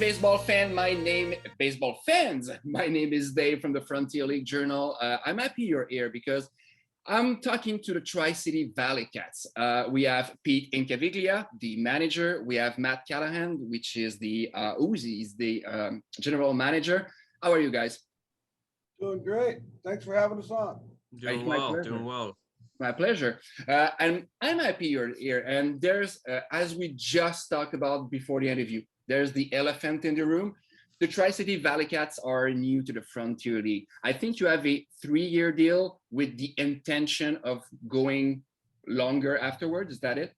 baseball fans. My name is Dave from the Frontier League Journal. I'm happy you're here because I'm talking to the Tri-City Valleycats. We have Pete Incaviglia, the manager. We have Matt Callahan, which is the general manager. How are you guys? Doing great. Thanks for having us on. Doing well. My pleasure. And I'm happy you're here. And there's, as we just talked about before the interview, there's the elephant in the room. The Tri-City Valleycats are new to the Frontier League. I think you have a 3-year deal with the intention of going longer afterwards. Is that it?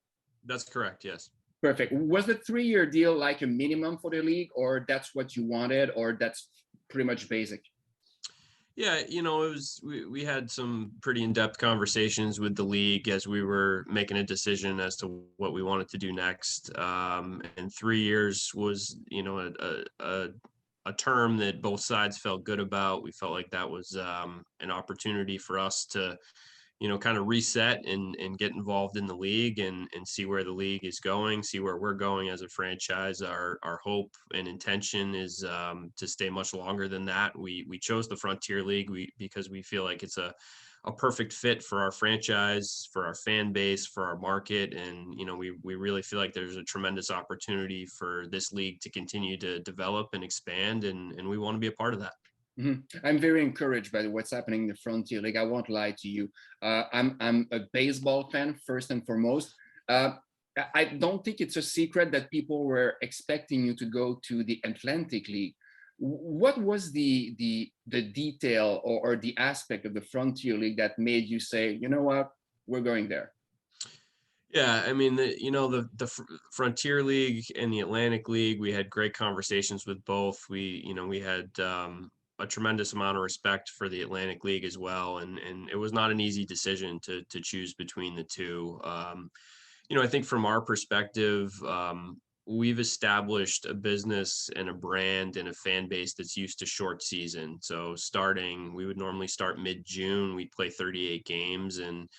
That's correct, yes. Perfect. Was the 3-year deal like a minimum for the league, or that's what you wanted, or that's pretty much basic? Yeah, we had some pretty in-depth conversations with the league as we were making a decision as to what we wanted to do next. And 3 years was, a term that both sides felt good about. We felt like that was an opportunity for us to, kind of reset and get involved in the league and see where the league is going, see where we're going as a franchise. Our hope and intention is to stay much longer than that. We chose the Frontier League because we feel like it's a perfect fit for our franchise, for our fan base, for our market. And, we really feel like there's a tremendous opportunity for this league to continue to develop and expand. And we want to be a part of that. Mm-hmm. I'm very encouraged by what's happening in the Frontier League. I won't lie to you. I'm a baseball fan first and foremost. I don't think it's a secret that people were expecting you to go to the Atlantic League. What was the detail or the aspect of the Frontier League that made you say, you know what, we're going there? Yeah, I mean, the Frontier League and the Atlantic League, we had great conversations with both. We had a tremendous amount of respect for the Atlantic League as well. And it was not an easy decision to choose between the two. I think from our perspective, we've established a business and a brand and a fan base that's used to short season. So we would normally start mid-June, we'd play 38 games. And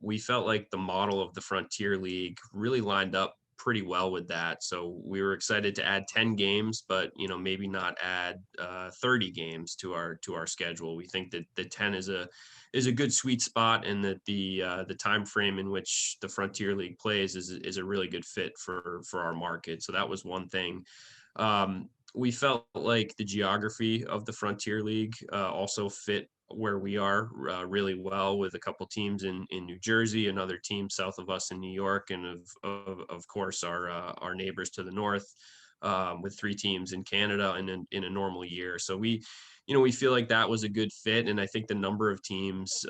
we felt like the model of the Frontier League really lined up pretty well with that. So we were excited to add 10 games, but maybe not add 30 games to our schedule. We think that the 10 is a good sweet spot, and that the time frame in which the Frontier League plays is a really good fit for our market. So that was one thing. We felt like the geography of the Frontier League also fit where we are really well, with a couple teams in New Jersey, another team south of us in New York, and of course our neighbors to the north, with 3 teams in Canada in a normal year. So we feel like that was a good fit. And I think the number of teams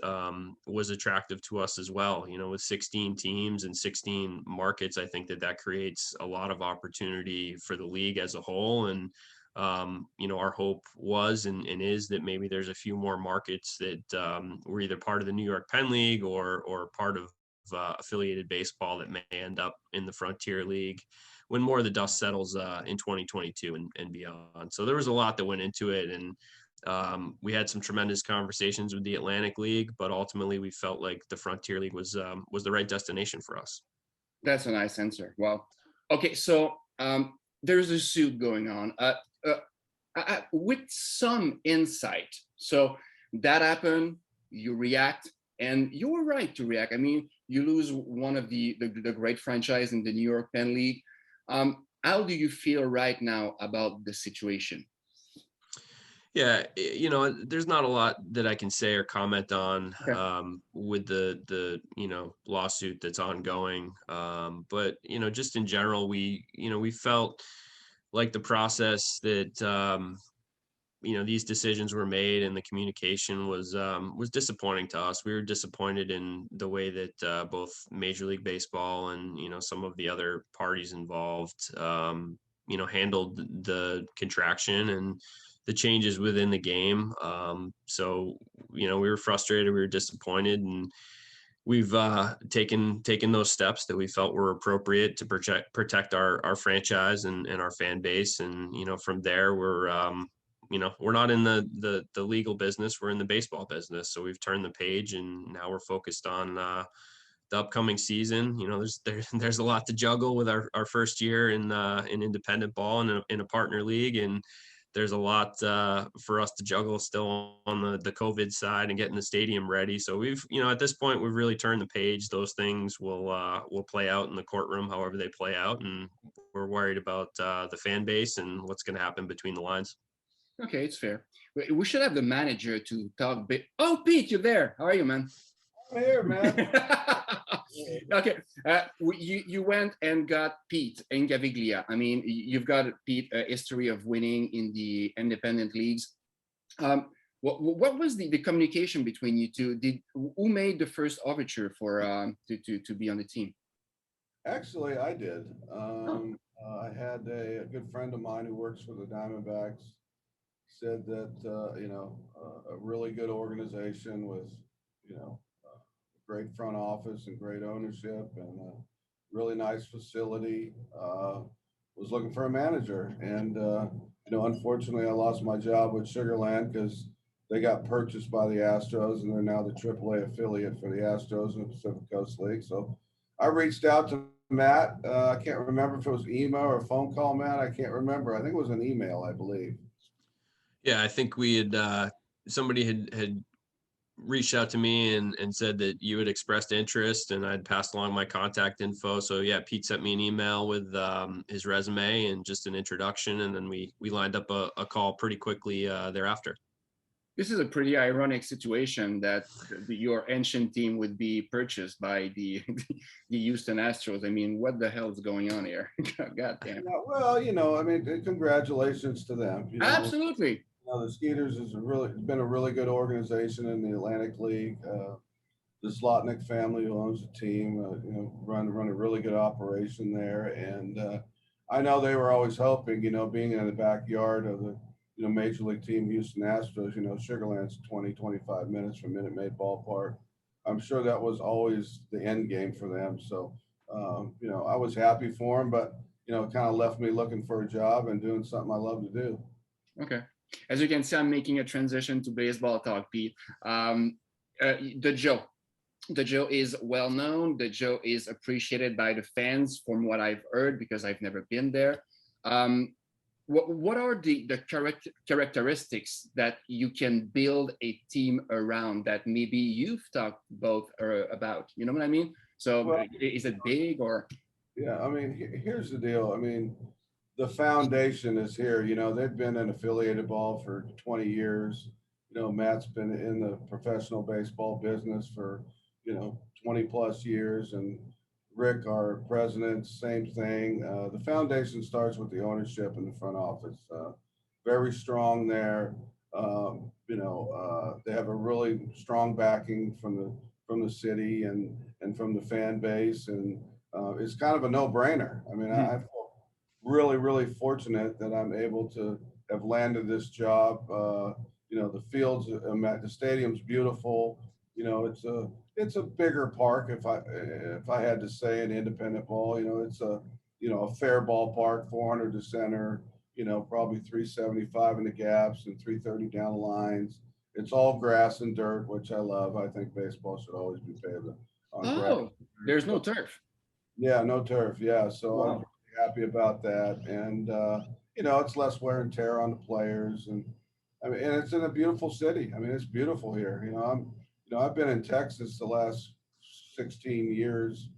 was attractive to us as well. With 16 teams and 16 markets, I think that creates a lot of opportunity for the league as a whole. And our hope was and is that maybe there's a few more markets that were either part of the New York Penn League or part of affiliated baseball that may end up in the Frontier League when more of the dust settles in 2022 and beyond. So there was a lot that went into it, and we had some tremendous conversations with the Atlantic League, but ultimately we felt like the Frontier League was the right destination for us. That's a nice answer. Well, okay, so there's a suit going on with some insight. So that happened, you react, and you were right to react. I mean, you lose one of the great franchise in the New York Penn League. How do you feel right now about the situation? Yeah, there's not a lot that I can say or comment on with the lawsuit that's ongoing. But just in general, we felt like the process that these decisions were made and the communication was disappointing to us. We were disappointed in the way that both Major League Baseball and some of the other parties involved handled the contraction and the changes within the game. So we were frustrated, we were disappointed, and we've taken those steps that we felt were appropriate to protect our franchise and our fan base. And from there, we're not in the legal business, we're in the baseball business. So we've turned the page, and now we're focused on the upcoming season. You know, there's a lot to juggle with our first year in independent ball and in a partner league, and there's a lot for us to juggle still on the COVID side and getting the stadium ready. So we've, you know, at this point, we've really turned the page. Those things will play out in the courtroom, however they play out, and we're worried about the fan base and what's going to happen between the lines. Okay, it's fair. We should have the manager to talk bit. Oh, Pete, you're there. How are you, man? I'm here, man. Okay, you went and got Pete Incaviglia. I mean, you've got Pete a history of winning in the independent leagues. What was the communication between you two? Who made the first overture for to be on the team? Actually, I did. I had a good friend of mine who works for the Diamondbacks said that a really good organization with great front office and great ownership and a really nice facility. Was looking for a manager, and unfortunately, I lost my job with Sugarland because they got purchased by the Astros, and they're now the AAA affiliate for the Astros in the Pacific Coast League. So I reached out to Matt. I can't remember if it was email or a phone call, Matt. I can't remember. I think it was an email, I believe. Yeah, I think we had somebody had reached out to me and said that you had expressed interest, and I'd passed along my contact info. So yeah, Pete sent me an email with his resume and just an introduction, and then we lined up a call pretty quickly thereafter. This is a pretty ironic situation that your ancient team would be purchased by the Houston Astros. I mean, what the hell is going on here? God damn. Yeah, well, I mean, congratulations to them. Absolutely. The Skeeters has been a really good organization in the Atlantic League. The Zlotnick family who owns the team, run a really good operation there. And I know they were always hoping, being in the backyard of the Major League team, Houston Astros, Sugarland's 20-25 minutes from Minute Maid Ballpark. I'm sure that was always the end game for them. So, I was happy for them, but, it kind of left me looking for a job and doing something I love to do. Okay. As you can see, I'm making a transition to baseball talk, Pete. The Joe is well known. The Joe is appreciated by the fans from what I've heard, because I've never been there. What are the characteristics that you can build a team around that maybe you've talked both about? You know what I mean? So well, is it big or? Yeah, I mean, here's the deal. I mean, the foundation is here. They've been in affiliated ball for 20 years. Matt's been in the professional baseball business for, 20 plus years. And Rick, our president, same thing. The foundation starts with the ownership and the front office. Very strong there. They have a really strong backing from the city and from the fan base. And it's kind of a no-brainer. I mean, I feel really, really fortunate that I'm able to have landed this job. The fields, the stadium's beautiful. It's a bigger park. If I had to say in independent ball, it's a fair ballpark, 400 to center, probably 375 in the gaps and 330 down the lines. It's all grass and dirt, which I love. I think baseball should always be paved on grass. There's no turf. Yeah, no turf. Yeah, so wow. I'm really happy about that, and it's less wear and tear on the players, and I mean, and it's in a beautiful city. I mean, it's beautiful here. I've been in Texas the last 16 years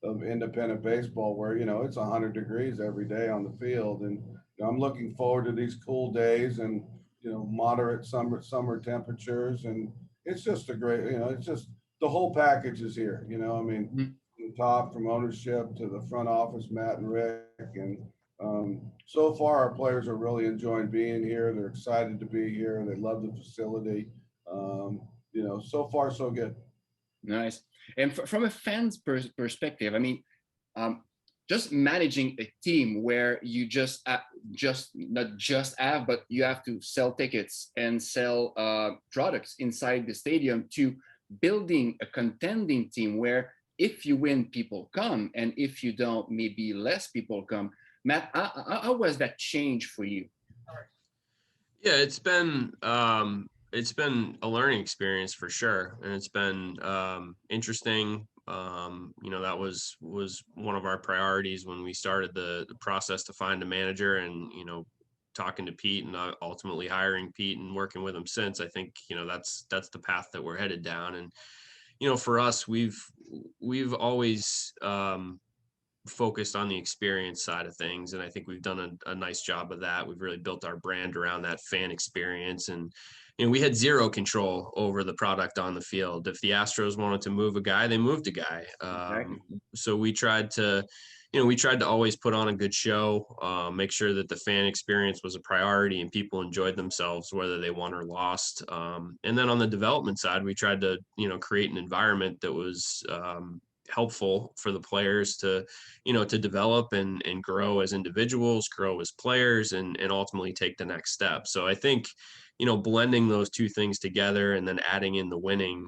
of independent baseball, where it's 100 degrees every day on the field, and I'm looking forward to these cool days and moderate summer temperatures, and it's just a great. It's just the whole package is here. I mean. Mm-hmm. Top from ownership to the front office, Matt and Rick, and so far our players are really enjoying being here. They're excited to be here. They love the facility. So far so good. Nice. And from a fan's perspective, I mean, just managing a team where you just not just have, but you have to sell tickets and sell products inside the stadium, to building a contending team where if you win, people come, and if you don't, maybe less people come. Matt, how was that change for you? Yeah, it's been a learning experience for sure, and it's been interesting. You know, that was one of our priorities when we started the process to find a manager, and, you know, talking to Pete and ultimately hiring Pete and working with him since. I think, you know, that's the path that we're headed down. And, you know, for us, we've always focused on the experience side of things, and I think we've done a nice job of that. We've really built our brand around that fan experience, and you know, we had zero control over the product on the field. If the Astros wanted to move a guy, they moved a guy. Exactly. So we tried to, you know, we tried to always put on a good show, make sure that the fan experience was a priority and people enjoyed themselves, whether they won or lost. And then on the development side, we tried to, you know, create an environment that was helpful for the players to, you know, to develop and grow as individuals, grow as players, and ultimately take the next step. So I think, you know, blending those two things together and then adding in the winning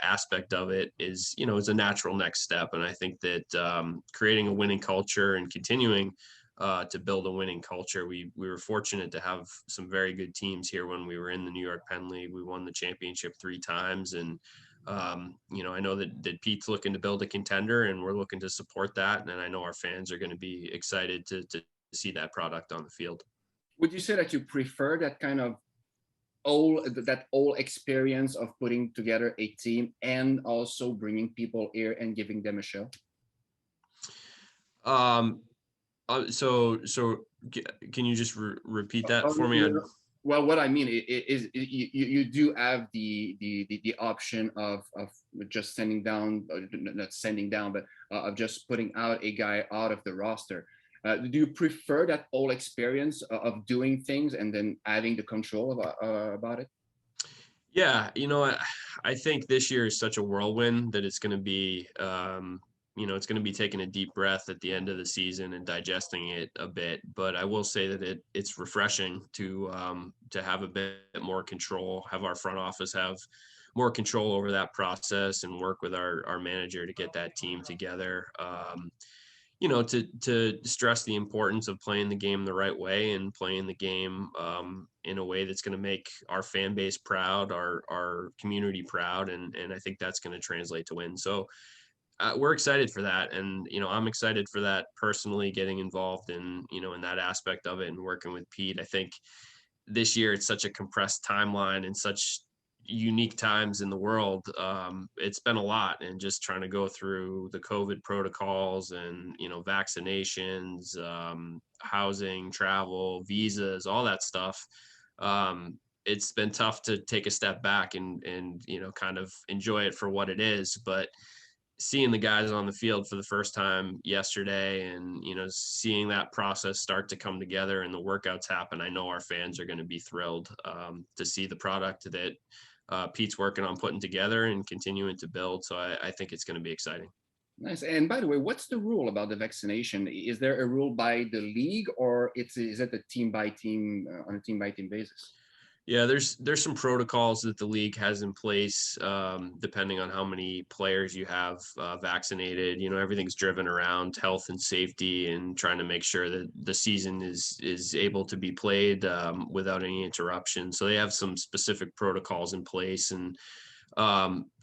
aspect of it is, you know, is a natural next step. And I think that creating a winning culture and continuing to build a winning culture, we were fortunate to have some very good teams here when we were in the New York Penn League. We won the championship 3 times, and you know, I know that Pete's looking to build a contender, and we're looking to support that. And I know our fans are going to be excited to see that product on the field. Would you say that you prefer that kind of old experience of putting together a team and also bringing people here and giving them a show? So can you just repeat that for me? Well, what I mean is you do have the option of just sending down, not sending down, but of just putting out a guy out of the roster. Do you prefer that whole experience of doing things and then having the control about it? Yeah, you know, I think this year is such a whirlwind that it's going to be, you know, it's going to be taking a deep breath at the end of the season and digesting it a bit. But I will say that it's refreshing to have a bit more control, have our front office have more control over that process, and work with our manager to get that team together. You know, to stress the importance of playing the game the right way and playing the game in a way that's going to make our fan base proud, our community proud, and I think that's going to translate to win. So we're excited for that, and you know, I'm excited for that personally, getting involved in, you know, in that aspect of it and working with Pete. I think this year it's such a compressed timeline and such unique times in the world. It's been a lot, and just trying to go through the COVID protocols and, you know, vaccinations, housing, travel, visas, all that stuff. It's been tough to take a step back and, you know, kind of enjoy it for what it is. But seeing the guys on the field for the first time yesterday, and, you know, seeing that process start to come together and the workouts happen, I know our fans are going to be thrilled to see the product that Pete's working on putting together and continuing to build. So I think it's going to be exciting. Nice. And by the way, what's the rule about the vaccination? Is there a rule by the league, or is it a team by team on a team by team basis? Yeah, there's some protocols that the league has in place, depending on how many players you have vaccinated. You know, everything's driven around health and safety and trying to make sure that the season is able to be played without any interruption. So they have some specific protocols in place, and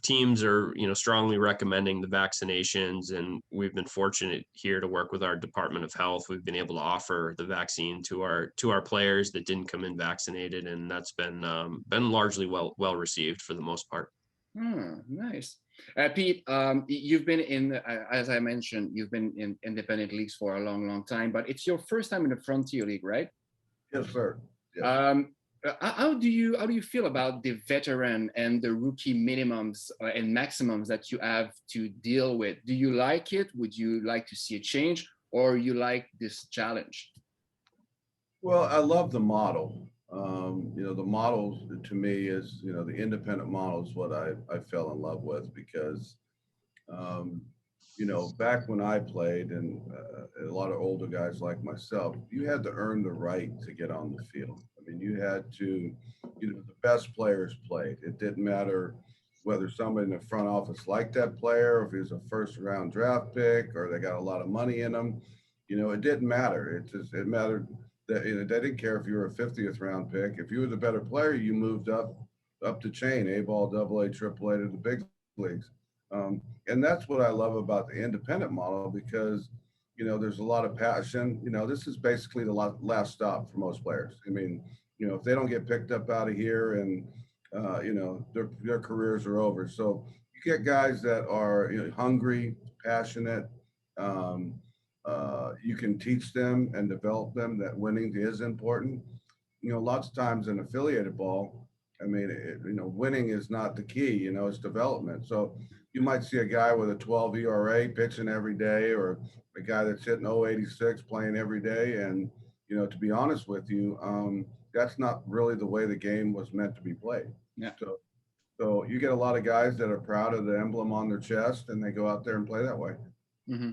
teams are, you know, strongly recommending the vaccinations. And we've been fortunate here to work with our Department of Health. We've been able to offer the vaccine to our players that didn't come in vaccinated, and that's been largely well received for the most part. Nice. Pete, you've been in, as I mentioned, you've been in independent leagues for a long time, but it's your first time in the Frontier League, right? Yes, sir. Yes. How do you feel about the veteran and the rookie minimums and maximums that you have to deal with? Do you like it? Would you like to see a change, or you like this challenge? Well, I love the model. You know, the model to me is, you know, the independent model is what I fell in love with, because, you know, back when I played, and a lot of older guys like myself, you had to earn the right to get on the field. I mean, you had to, you know, the best players played. It didn't matter whether somebody in the front office liked that player, or if he was a first round draft pick, or they got a lot of money in them. You know, it didn't matter. It mattered that, you know, they didn't care if you were a 50th round pick. If you were the better player, you moved up the chain, A ball, AA, AAA to the big leagues. And that's what I love about the independent model, because, you know, there's a lot of passion. You know, this is basically the last stop for most players. I mean, you know, if they don't get picked up out of here, and, you know, their careers are over. So you get guys that are, you know, hungry, passionate. You can teach them and develop them that winning is important. You know, lots of times in affiliated ball, I mean, you know, winning is not the key, you know, it's development. So you might see a guy with a 12 ERA pitching every day, or a guy that's hitting 086 playing every day. And, you know, to be honest with you, that's not really the way the game was meant to be played. Yeah. So you get a lot of guys that are proud of the emblem on their chest, and they go out there and play that way. Mm-hmm.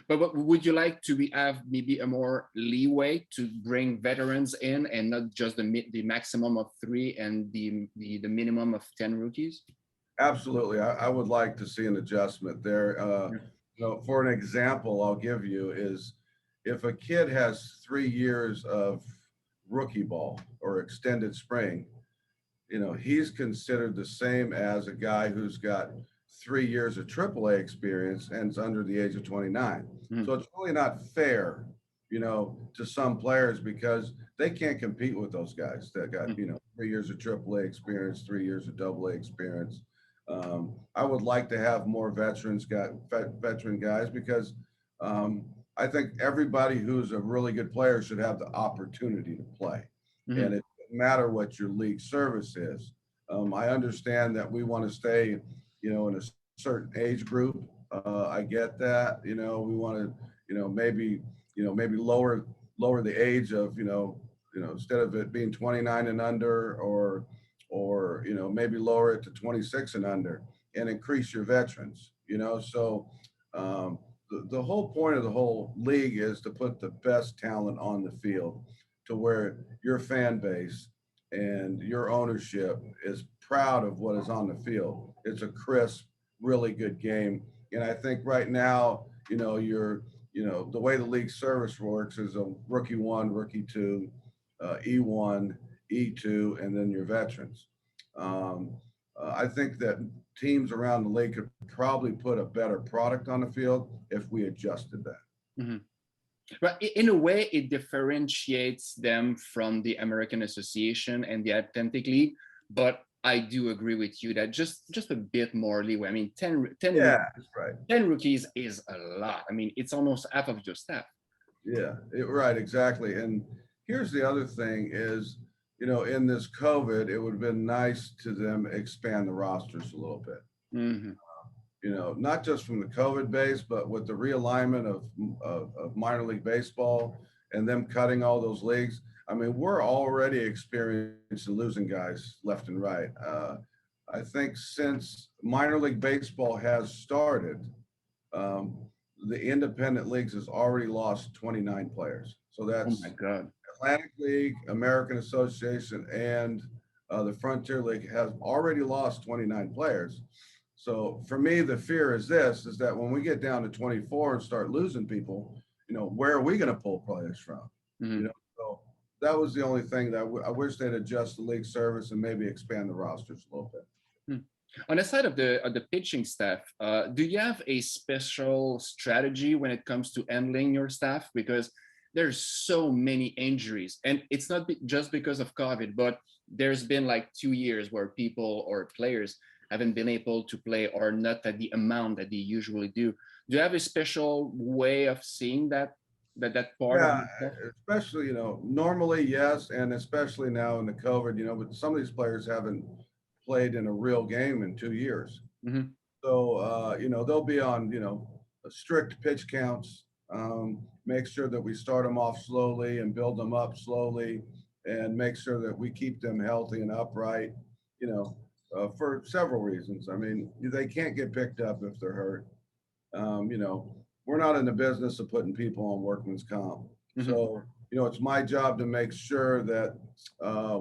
But would you like to have maybe a more leeway to bring veterans in, and not just the maximum of 3 and the minimum of 10 rookies? Absolutely. I would like to see an adjustment there. Yeah. You know, for an example I'll give you is, if a kid has 3 years of rookie ball or extended spring, you know, he's considered the same as a guy who's got 3 years of AAA experience and is under the age of 29. So it's really not fair, you know, to some players, because they can't compete with those guys that got, you know, 3 years of AAA experience, 3 years of AA experience. I would like to have more veteran guys, because I think everybody who's a really good player should have the opportunity to play. And it doesn't matter what your league service is. I understand that we want to stay, you know, in a certain age group. I get that, you know, we want to, you know, maybe lower the age of, you know, instead of it being 29 and under, or, you know, maybe lower it to 26 and under, and increase your veterans, you know. So the whole point of the whole league is to put the best talent on the field, to where your fan base and your ownership is proud of what is on the field. It's a crisp, really good game. And I think right now, you know, the way the league service works is a rookie 1, rookie 2, E1, E2, and then your veterans. I think that teams around the league could probably put a better product on the field if we adjusted that. Mm-hmm. But in a way, it differentiates them from the American Association and the Atlantic League. But I do agree with you that just a bit more leeway. I mean, 10 Yeah, that's right. 10 rookies is a lot. I mean, it's almost half of your staff. Yeah, right, exactly. And here's the other thing is, you know, in this COVID, it would have been nice to them expand the rosters a little bit. Mm-hmm. You know, not just from the COVID base, but with the realignment of minor league baseball and them cutting all those leagues. I mean, we're already experiencing losing guys left and right. I think since minor league baseball has started, the independent leagues has already lost 29 players. So that's, oh my God, Atlantic League, American Association, and the Frontier League has already lost 29 players. So for me, the fear is that when we get down to 24 and start losing people, you know, where are we going to pull players from? Mm-hmm. You know, so that was the only thing that I wish they'd adjust the league service and maybe expand the rosters a little bit. On the side of the pitching staff, do you have a special strategy when it comes to handling your staff? Because there's so many injuries, and it's not just because of COVID, but there's been like 2 years where people or players haven't been able to play, or not at the amount that they usually do. Do you have a special way of seeing that part? Yeah, especially, you know, normally, yes. And especially now in the COVID, you know, but some of these players haven't played in a real game in 2 years. Mm-hmm. So, you know, they'll be on, you know, strict pitch counts, make sure that we start them off slowly and build them up slowly, and make sure that we keep them healthy and upright, you know, for several reasons. I mean, they can't get picked up if they're hurt. You know, we're not in the business of putting people on workman's comp. Mm-hmm. So, you know, it's my job to make sure that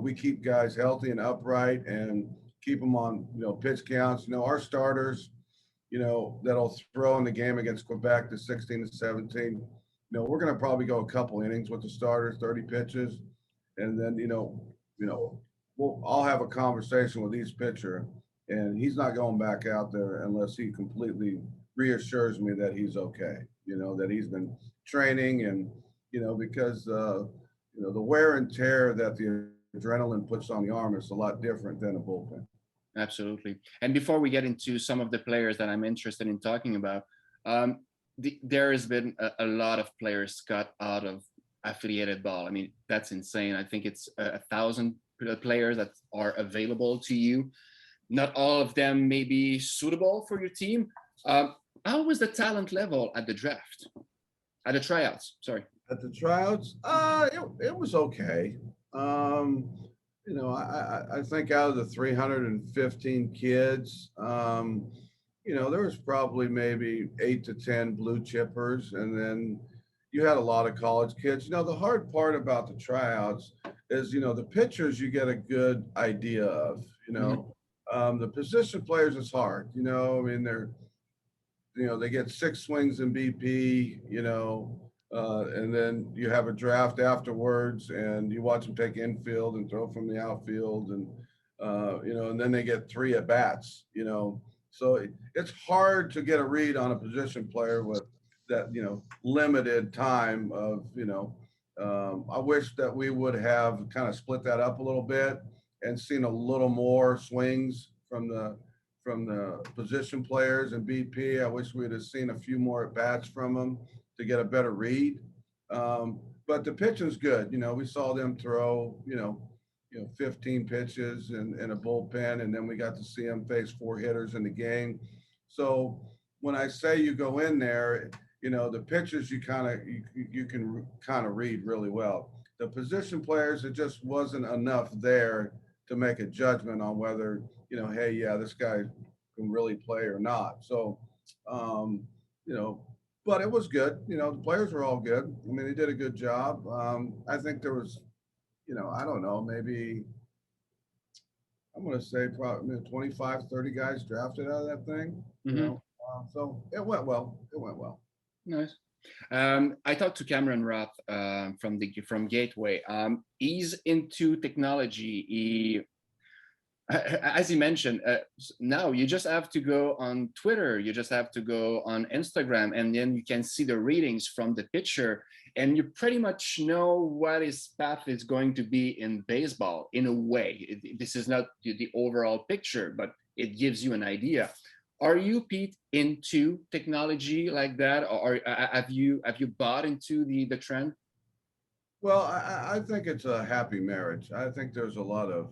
we keep guys healthy and upright and keep them on, you know, pitch counts. You know, our starters, you know, that'll throw in the game against Quebec to 16 to 17. You know, we're going to probably go a couple innings with the starters, 30 pitches. And then, you know, I'll have a conversation with each pitcher and he's not going back out there unless he completely reassures me that he's okay, that he's been training, and, because, the wear and tear that the adrenaline puts on the arm is a lot different than a bullpen. Absolutely. And before we get into some of the players that I'm interested in talking about, there has been a lot of players cut out of affiliated ball. I mean, that's insane. I think it's 1,000 players that are available to you. Not all of them may be suitable for your team. How was the talent level at the draft? At the tryouts, sorry. At the tryouts, it was okay. I think out of the 315 kids, there was probably maybe 8 to 10 blue chippers, and then you had a lot of college kids. The hard part about the tryouts is, the pitchers you get a good idea of. The position players is hard. I mean, they get 6 swings in BP. And then you have a draft afterwards, and you watch them take infield and throw from the outfield, and and then they get 3 at bats. So it's hard to get a read on a position player with that limited time of I wish that we would have kind of split that up a little bit and seen a little more swings from the position players and BP. I wish we'd have seen a few more at bats from them to get a better read. But the pitching's good. We saw them throw, 15 pitches in a bullpen, and then we got to see them face 4 hitters in the game. So when I say you go in there, the pitchers you can kind of read really well. The position players, it just wasn't enough there to make a judgment on whether, hey, yeah, this guy can really play or not. So, but it was good. The players were all good. I mean, they did a good job. I think there was, I don't know, maybe I'm going to say probably 25, 30 guys drafted out of that thing. So it went well. It went well. Nice. I talked to Cameron Roth from Gateway. He's into technology. As he mentioned, now you just have to go on Twitter, you just have to go on Instagram, and then you can see the readings from the pitcher, and you pretty much know what his path is going to be in baseball in a way. This is not the overall picture, but it gives you an idea. Are you, Pete, into technology like that, or have you bought into the trend? Well, I think it's a happy marriage. I think there's a lot of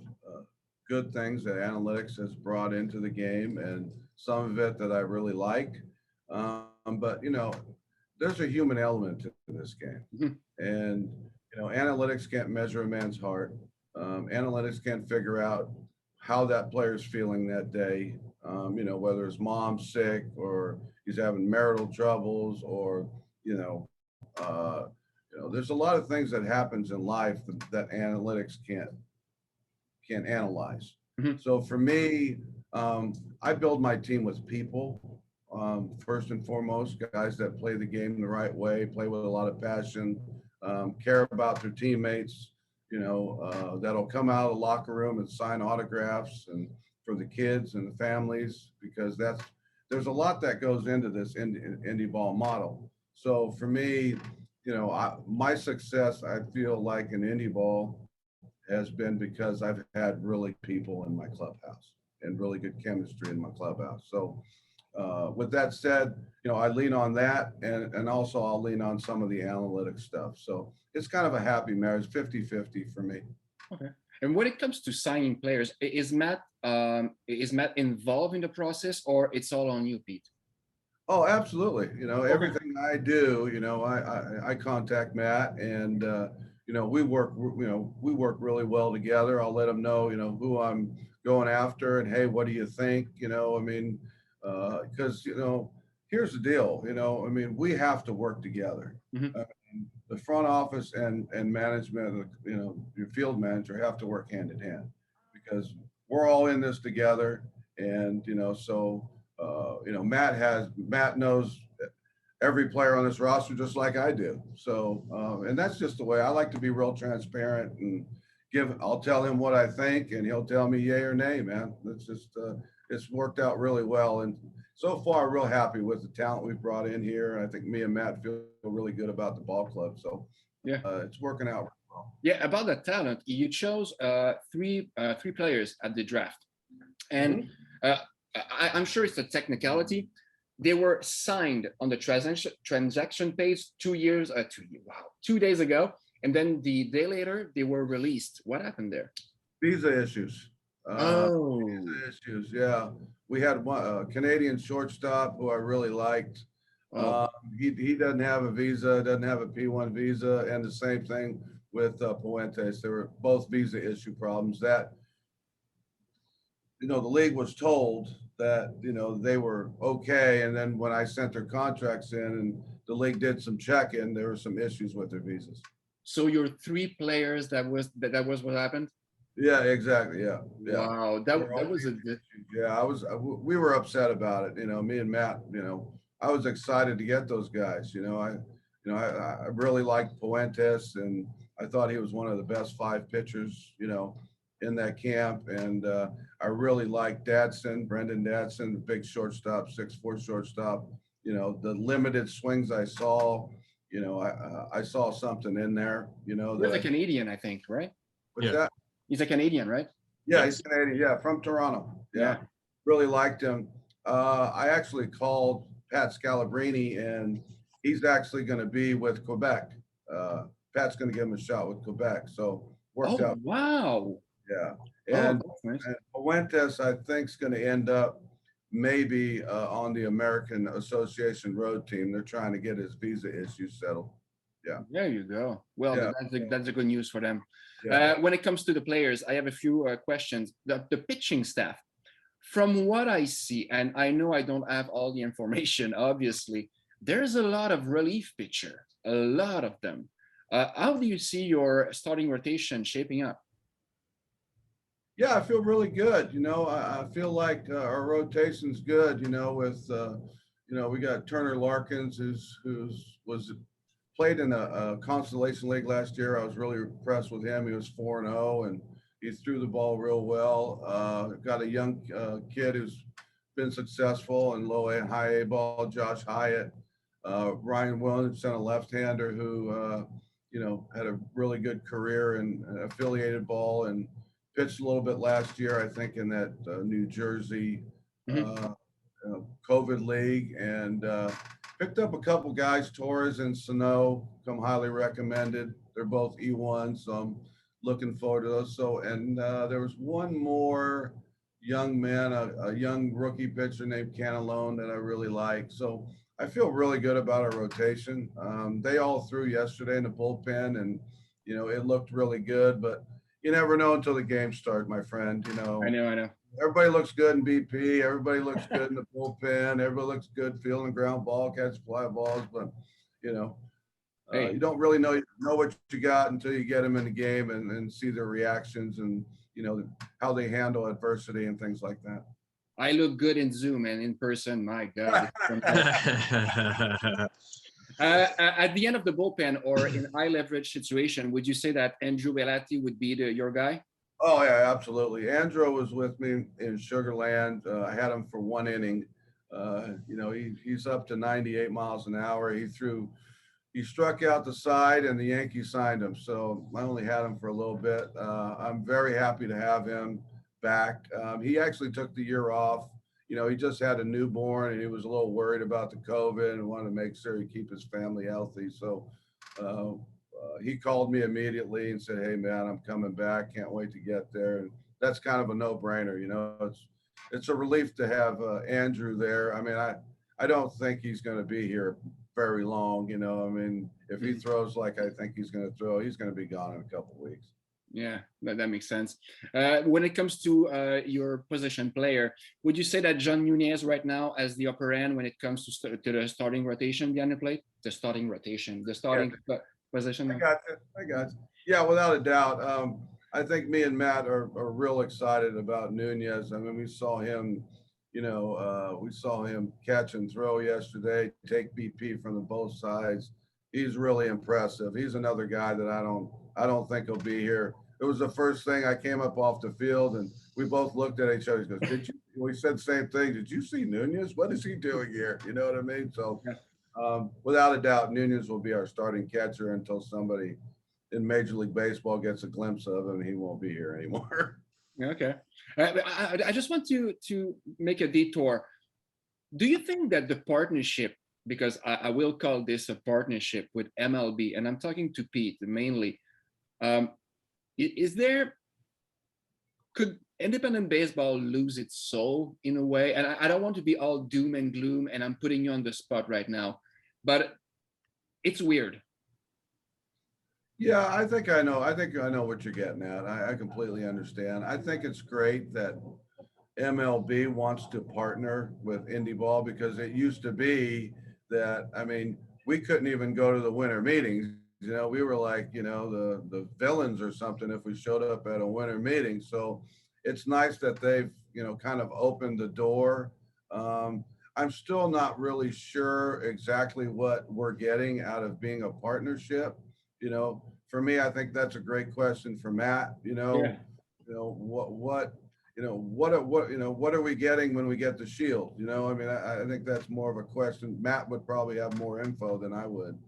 good things that analytics has brought into the game, and some of it that I really like. But there's a human element to this game, and analytics can't measure a man's heart. Analytics can't figure out how that player's feeling that day. Whether his mom's sick or he's having marital troubles, or there's a lot of things that happens in life that analytics can't analyze. So for me, I build my team with people, first and foremost, guys that play the game the right way, play with a lot of passion, care about their teammates, that'll come out of the locker room and sign autographs and for the kids and the families, because there's a lot that goes into this indie ball model. So for me, my success, I feel like in indie ball has been because I've had really people in my clubhouse and really good chemistry in my clubhouse. So with that said, I lean on that, and also I'll lean on some of the analytics stuff. So it's kind of a happy marriage, 50-50 for me. Okay. And when it comes to signing players, is Matt involved in the process, or it's all on you, Pete? Oh, absolutely. Everything I do, I contact Matt, and we work really well together. I'll let him know, who I'm going after, and hey, what do you think? Because here's the deal. We have to work together. The front office and management, your field manager have to work hand in hand, because we're all in this together. And so Matt knows every player on this roster just like I do. So and that's just the way I like to be, real transparent and I'll tell him what I think, and he'll tell me yay or nay, man. It's just, it's worked out really well. And so far, real happy with the talent we've brought in here. I think me and Matt feel really good about the ball club. So yeah, it's working out really well. Yeah, about the talent, you chose three players at the draft, and I'm sure it's a technicality. They were signed on the transaction page 2 days ago, and then the day later they were released. What happened there? Visa issues. Visa issues. Yeah, we had one Canadian shortstop who I really liked. He doesn't have a visa, doesn't have a P1 visa, and the same thing with Puentes. They were both visa issue problems that, the league was told that, they were okay. And then when I sent their contracts in and the league did some check-in, there were some issues with their visas. So your three players, that was what happened? Yeah, exactly. Yeah. Wow. That was a yeah, we were upset about it. Me and Matt, I was excited to get those guys. I really liked Puentes, and I thought he was one of the best 5 pitchers, in that camp. And I really liked Brendan Dadson, the big shortstop, 6'4" shortstop. The limited swings I saw, I saw something in there. He's a Canadian, I think, right? What's that? He's a Canadian, right? Yeah, he's Canadian. Yeah, from Toronto. Yeah. Really liked him. I actually called Pat Scalabrini, and he's actually going to be with Quebec. Pat's going to give him a shot with Quebec. So worked out. Wow. Yeah. And, nice. And Puentes, I think, is going to end up maybe on the American Association road team. They're trying to get his visa issues settled. Yeah. There you go. Well, that's a good news for them. Yeah. When it comes to the players, I have a few questions. The pitching staff, from what I see, and I know I don't have all the information, obviously, there's a lot of relief pitcher, a lot of them. How do you see your starting rotation shaping up? Yeah, I feel really good. I feel like our rotation's good. With we got Turner Larkins, was played in a Constellation League last year. I was really impressed with him. He was 4-0, and he threw the ball real well. Got a young kid who's been successful in low A and high A ball, Josh Hyatt. Ryan Williamson, a left-hander who had a really good career in affiliated ball and pitched a little bit last year, I think, in that New Jersey COVID league, and picked up a couple guys, Torres and Sano, come highly recommended. They're both E1, so I'm looking forward to those. So, and there was one more young man, a young rookie pitcher named Canalone that I really like. So I feel really good about our rotation. They all threw yesterday in the bullpen, and it looked really good, but you never know until the game starts, my friend. I know. Everybody looks good in BP. Everybody looks good in the bullpen. Everybody looks good fielding ground ball, catch fly balls. But you don't really know what you got until you get them in the game and see their reactions and how they handle adversity and things like that. I look good in Zoom and in person. My God. At the end of the bullpen or in high leverage situation, would you say that Andrew Bellatti would be your guy? Oh yeah, absolutely. Andrew was with me in Sugar Land. I had him for 1 inning. He's up to 98 miles an hour. He struck out the side, and the Yankees signed him. So I only had him for a little bit. I'm very happy to have him back. He actually took the year off. He just had a newborn, and he was a little worried about the COVID and wanted to make sure he keep his family healthy. So he called me immediately and said, "Hey man, I'm coming back. Can't wait to get there." And that's kind of a no-brainer. It's a relief to have Andrew there. I mean, I don't think he's going to be here very long. If he throws like I think he's going to throw, he's going to be gone in a couple of weeks. Yeah, that makes sense. When it comes to your position player, would you say that John Nunez right now has the upper end when it comes to the starting rotation behind the plate? The starting position? I got you. Yeah, without a doubt. I think me and Matt are real excited about Nunez. I mean, we saw him catch and throw yesterday, take BP from both sides. He's really impressive. He's another guy that I don't think he'll be here it was the first thing. I came up off the field and we both looked at each other. He goes, "Did you?" We said the same thing. "Did you see Nunz? What is he doing here?" You know what I mean? So, without a doubt, Nunz will be our starting catcher until somebody in Major League Baseball gets a glimpse of him. He won't be here anymore. Okay. I just want to make a detour. Do you think that the partnership, because I will call this a partnership with MLB, and I'm talking to Pete mainly, could independent baseball lose its soul in a way? And I don't want to be all doom and gloom, and I'm putting you on the spot right now, but it's weird. Yeah, I think I know. I think I know what you're getting at. I completely understand. I think it's great that MLB wants to partner with indie ball, because it used to be that, I mean, we couldn't even go to the winter meetings. You know, we were like, you know, the villains or something if we showed up at a winter meeting. So it's nice that they've, you know, kind of opened the door. I'm still not really sure exactly what we're getting out of being a partnership. You know, for me, I think that's a great question for Matt. Yeah. What are we getting when we get the shield? You know, I mean, I think that's more of a question. Matt would probably have more info than I would.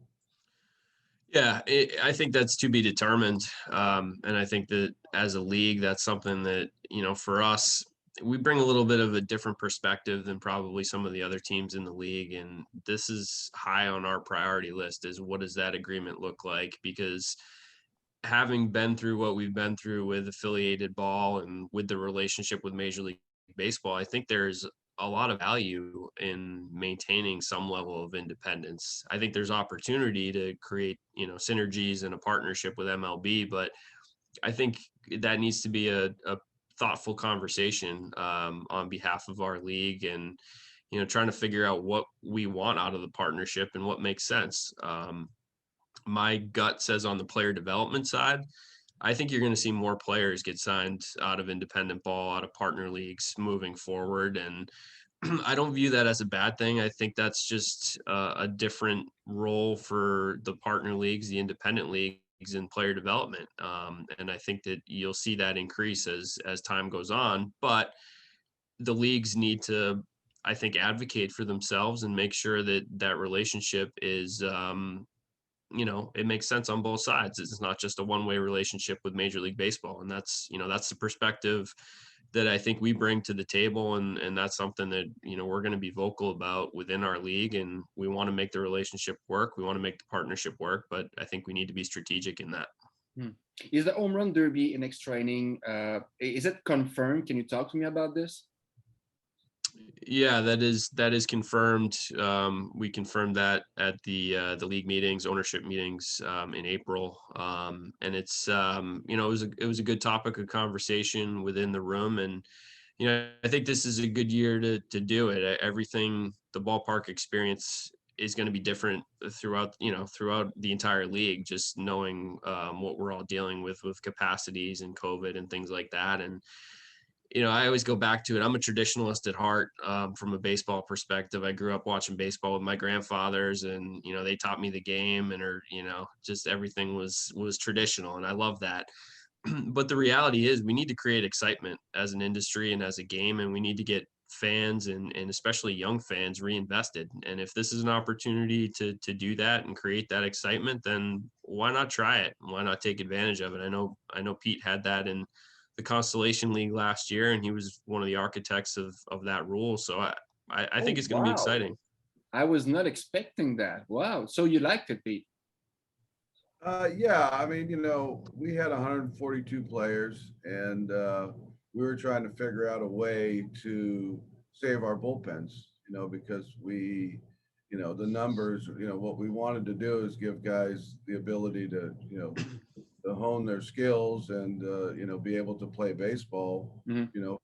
Yeah, I think that's to be determined. And I think that as a league, that's something that, you know, for us, we bring a little bit of a different perspective than probably some of the other teams in the league. And this is high on our priority list, is what does that agreement look like? Because having been through what we've been through with affiliated ball and with the relationship with Major League Baseball, I think there's a lot of value in maintaining some level of independence. I think there's opportunity to create, you know, synergies and a partnership with MLB, but I think that needs to be a thoughtful conversation on behalf of our league, and, you know, trying to figure out what we want out of the partnership and what makes sense. My gut says on the player development side, I think you're going to see more players get signed out of independent ball, out of partner leagues moving forward. And I don't view that as a bad thing. I think that's just a different role for the partner leagues, the independent leagues in player development. And I think that you'll see that increase as time goes on. But the leagues need to, I think, advocate for themselves and make sure that that relationship is, you know, it makes sense on both sides. It's not just a one-way relationship with Major League Baseball. And that's, you know, that's the perspective that I think we bring to the table. And that's something that, you know, we're going to be vocal about within our league. And we want to make the relationship work. We want to make the partnership work, but I think we need to be strategic in that. Is the home run derby in extra inning, is it confirmed? Can you talk to me about this? Yeah, that is confirmed. We confirmed that at the league meetings, ownership meetings in April, and it's you know, it was a good topic of conversation within the room, and, you know, I think this is a good year to do it. Everything, the ballpark experience is going to be different throughout the entire league. Just knowing what we're all dealing with capacities and COVID and things like that, and, you know, I always go back to it. I'm a traditionalist at heart from a baseball perspective. I grew up watching baseball with my grandfathers, and, you know, they taught me the game, and, you know, just everything was traditional, and I love that. But the reality is we need to create excitement as an industry and as a game, and we need to get fans and especially young fans reinvested. And if this is an opportunity to do that and create that excitement, then why not try it? Why not take advantage of it? I know Pete had that in the Constellation League last year, and he was one of the architects of that rule. So I think it's going to be exciting. I was not expecting that. Wow. So you liked it, Pete? Yeah, I mean, you know, we had 142 players, and we were trying to figure out a way to save our bullpens, you know, because we, you know, the numbers, you know, what we wanted to do is give guys the ability to, you know, to hone their skills and, you know, be able to play baseball, you know,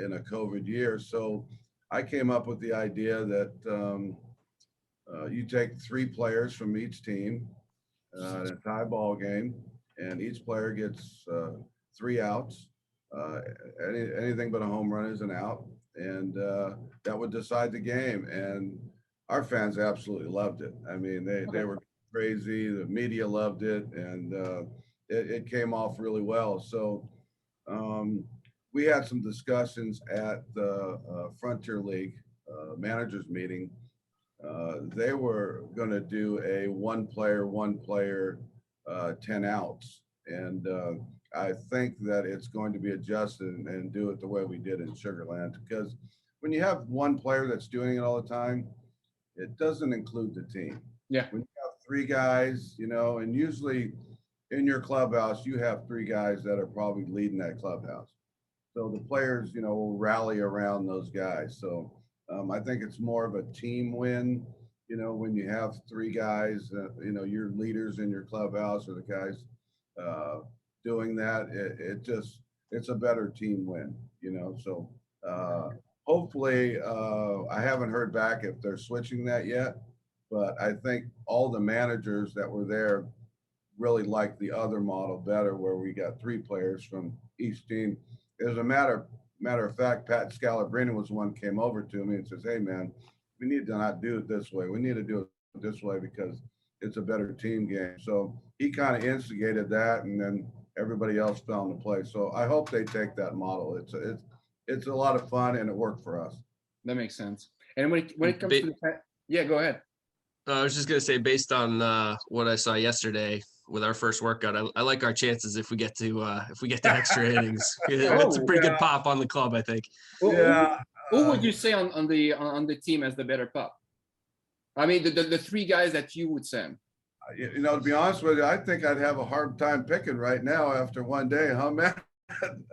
in a COVID year. So I came up with the idea that you take 3 players from each team in a tie ball game, and each player gets 3 outs. Anything but a home run is an out, and that would decide the game. And our fans absolutely loved it. I mean, they were crazy. The media loved it, and it came off really well. So we had some discussions at the Frontier League managers meeting. They were going to do a one player, 10 outs. And I think that it's going to be adjusted and do it the way we did in Sugarland, because when you have one player that's doing it all the time, it doesn't include the team. Yeah. When you have three guys, you know, and usually in your clubhouse, you have three guys that are probably leading that clubhouse. So the players, you know, will rally around those guys. So I think it's more of a team win, you know, when you have three guys, you know, your leaders in your clubhouse or the guys doing that, it's a better team win, you know. So hopefully, I haven't heard back if they're switching that yet, but I think all the managers that were there really like the other model better, where we got three players from each team. As a matter of fact, Pat Scalabrine was one came over to me and says, "Hey man, we need to not do it this way. We need to do it this way because it's a better team game." So he kind of instigated that, and then everybody else fell into place. So I hope they take that model. It's a lot of fun, and it worked for us. That makes sense. And when it comes to yeah, go ahead. I was just gonna say, based on what I saw yesterday with our first workout, I like our chances if we get to extra innings. It's a pretty good pop on the club, I think. Yeah. Who would you say on the team as the better pop? I mean, the three guys that you would send. You know, to be honest with you, I think I'd have a hard time picking right now after one day, huh, Matt?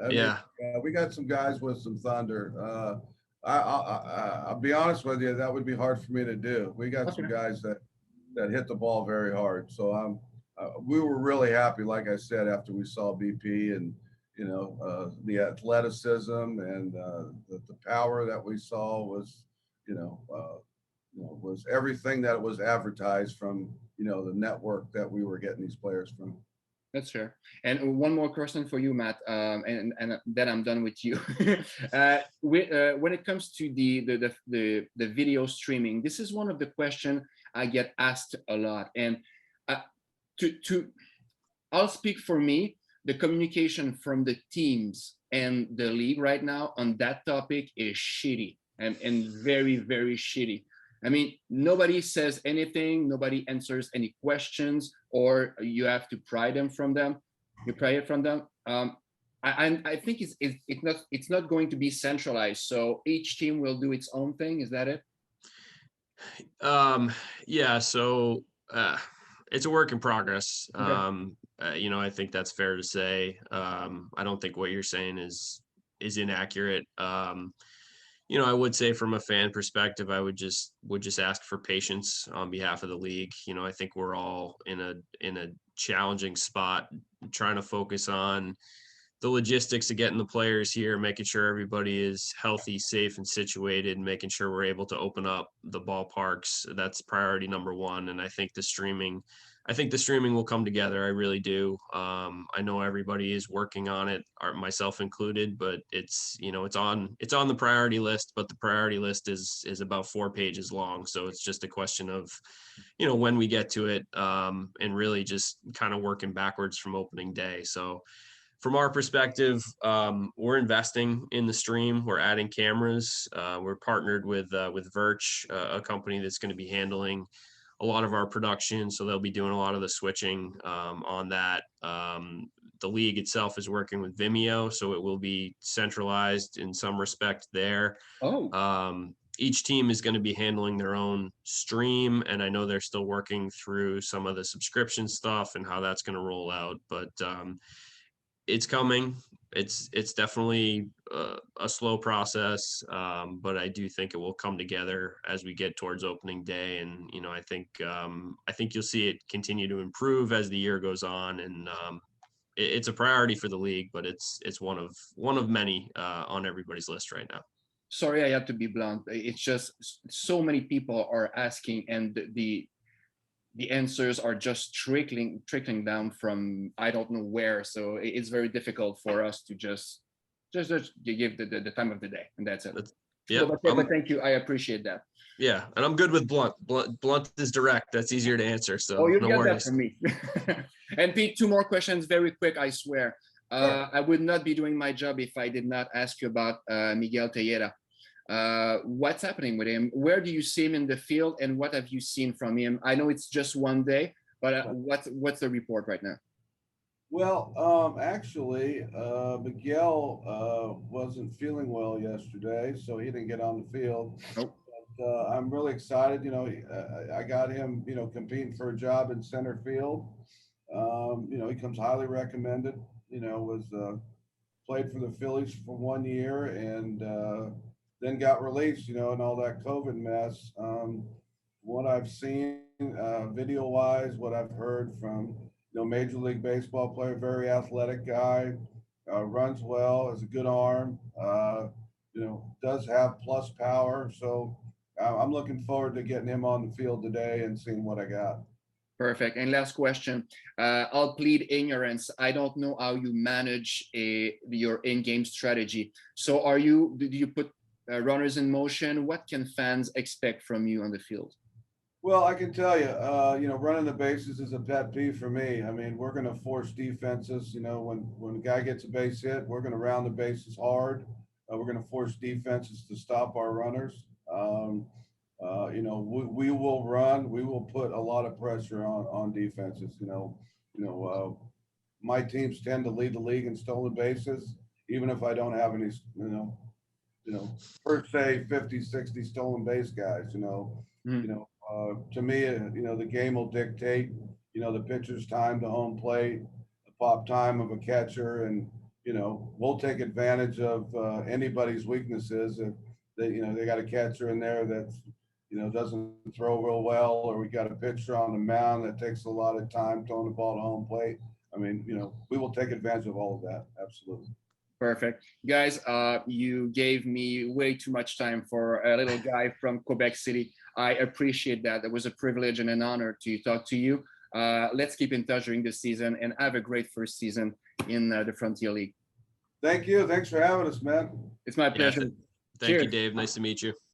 Yeah. We got some guys with some thunder. I'll be honest with you, that would be hard for me to do. We got some guys that hit the ball very hard. So we were really happy, like I said, after we saw BP, and you know, the athleticism and the power that we saw was, was everything that was advertised from, you know, the network that we were getting these players from. That's fair. And one more question for you, Matt, and then I'm done with you. When it comes to the video streaming, this is one of the questions I get asked a lot. And I'll speak for me. The communication from the teams and the league right now on that topic is shitty and very, very shitty. I mean, nobody says anything, nobody answers any questions, or you have to pry them from them. You pry it from them. I think it's not going to be centralized. So each team will do its own thing. Is that it? Yeah. So it's a work in progress. Okay. You know, I think that's fair to say. I don't think what you're saying is inaccurate. You know, I would say from a fan perspective, I would just ask for patience on behalf of the league. You know, I think we're all in a challenging spot, trying to focus on the logistics of getting the players here, making sure everybody is healthy, safe, and situated, making sure we're able to open up the ballparks. That's priority number one. And I think the streaming will come together. I really do. I know everybody is working on it, myself included, but it's on the priority list, but the priority list is about 4 pages long. So it's just a question of, you know, when we get to it, and really just kind of working backwards from opening day. So from our perspective, we're investing in the stream. We're adding cameras. We're partnered with Verch, a company that's going to be handling a lot of our production. So they'll be doing a lot of the switching on that. The league itself is working with Vimeo, so it will be centralized in some respect there. Each team is going to be handling their own stream, and I know they're still working through some of the subscription stuff and how that's going to roll out. But it's coming. It's definitely a slow process, but I do think it will come together as we get towards opening day. And you know, I think you'll see it continue to improve as the year goes on. And it's a priority for the league, but it's one of many on everybody's list right now. Sorry, I have to be blunt. It's just so many people are asking, and the answers are just trickling down from I don't know where. So it's very difficult for us to just give the time of the day, and that's it. Yeah. But thank you. I appreciate that. Yeah, and I'm good with blunt. Blunt is direct. That's easier to answer. So Oh, you no get that worries. from me. And Pete, 2 more questions, very quick, I swear. Sure. I would not be doing my job if I did not ask you about Miguel Tejeda. What's happening with him? Where do you see him in the field, and what have you seen from him? I know it's just one day, but what's the report right now? Well, actually, Miguel wasn't feeling well yesterday, so he didn't get on the field. Nope. But, I'm really excited. You know, I got him, competing for a job in center field. He comes highly recommended. Was played for the Phillies for 1 year and then got released. And all that COVID mess. What I've seen, video-wise, what I've heard from Major League Baseball player, very athletic guy, runs well, has a good arm, does have plus power. So I'm looking forward to getting him on the field today and seeing what I got. Perfect. And last question. I'll plead ignorance. I don't know how you manage your in-game strategy. So do you put runners in motion? What can fans expect from you on the field? Well, I can tell you, running the bases is a pet peeve for me. I mean, we're going to force defenses. When a guy gets a base hit, we're going to round the bases hard. We're going to force defenses to stop our runners. We will run. We will put a lot of pressure on defenses. My teams tend to lead the league in stolen bases, even if I don't have any, per se 50, 60 stolen base guys. To me, the game will dictate, the pitcher's time to home plate, the pop time of a catcher, and we'll take advantage of anybody's weaknesses if they got a catcher in there that's doesn't throw real well, or we got a pitcher on the mound that takes a lot of time throwing the ball to home plate. I mean, we will take advantage of all of that. Absolutely. Perfect. Guys, you gave me way too much time for a little guy from Quebec City. I appreciate that. It was a privilege and an honor to talk to you. Let's keep in touch during the season and have a great first season in the Frontier League. Thank you. Thanks for having us, man. It's my pleasure. Thank you, Dave. Nice to meet you.